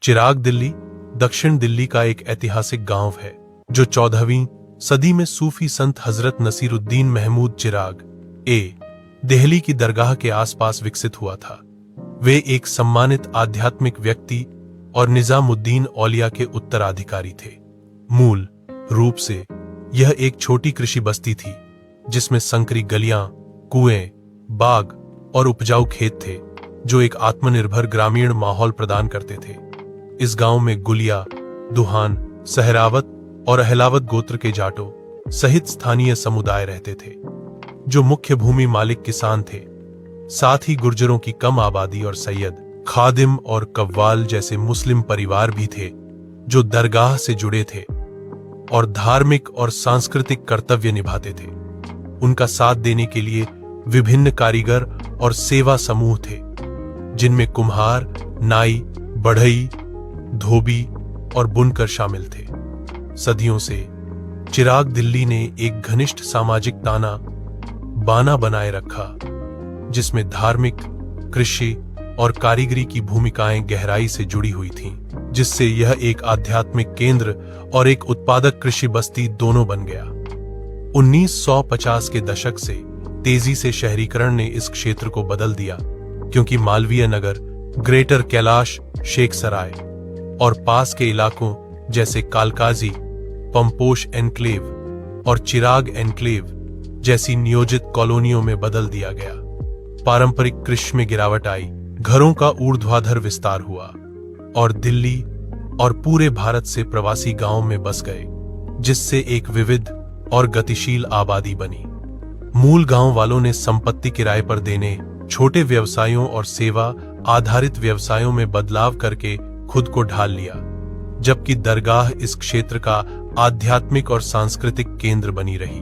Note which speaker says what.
Speaker 1: चिराग दिल्ली दक्षिण दिल्ली का एक ऐतिहासिक गांव है जो 14वीं सदी में सूफी संत हजरत नसीरुद्दीन महमूद चिराग दिल्ली की दरगाह के आसपास विकसित हुआ था। वे एक सम्मानित आध्यात्मिक व्यक्ति और निजामुद्दीन औलिया के उत्तराधिकारी थे। मूल रूप से यह एक छोटी कृषि बस्ती थी जिसमें संकरी गलियां, कुएं, बाग और उपजाऊ खेत थे जो एक आत्मनिर्भर ग्रामीण माहौल प्रदान करते थे। इस गांव में गुलिया, दुहान, सहरावत और अहलावत गोत्र के जाटों सहित स्थानीय समुदाय रहते थे जो मुख्य भूमि मालिक किसान थे। साथ ही गुर्जरों की कम आबादी और सैयद, खादिम और कव्वाल जैसे मुस्लिम परिवार भी थे जो दरगाह से जुड़े थे और धार्मिक और सांस्कृतिक कर्तव्य निभाते थे। उनका साथ देने के लिए विभिन्न कारीगर और सेवा समूह थे जिनमें कुम्हार, नाई, बढ़ई, धोबी और बुनकर शामिल थे। सदियों से चिराग दिल्ली ने एक घनिष्ठ सामाजिक ताना बाना बनाए रखा जिसमें धार्मिक, कृषि और कारीगरी की भूमिकाएं गहराई से जुड़ी हुई थीं, जिससे यह एक आध्यात्मिक केंद्र और एक उत्पादक कृषि बस्ती दोनों बन गया। 1950 के दशक से तेजी से शहरीकरण ने इस क्षेत्र को बदल दिया क्योंकि मालवीय नगर, ग्रेटर कैलाश, शेख सराय और पास के इलाकों जैसे कालकाजी, पंपोश एनक्लेव और चिराग एनक्लेव जैसी नियोजित कॉलोनियों में बदल दिया गया। पारंपरिक कृषि में गिरावट आई, घरों का ऊर्ध्वाधर विस्तार हुआ और दिल्ली और पूरे भारत से प्रवासी गांवों में बस गए, जिससे एक विविध और गतिशील आबादी बनी। मूल गांव वालों ने संपत्ति किराए पर देने, छोटे व्यवसायों और सेवा आधारित व्यवसायों में बदलाव करके खुद को ढाल लिया, जबकि दरगाह इस क्षेत्र का आध्यात्मिक और सांस्कृतिक केंद्र बनी रही।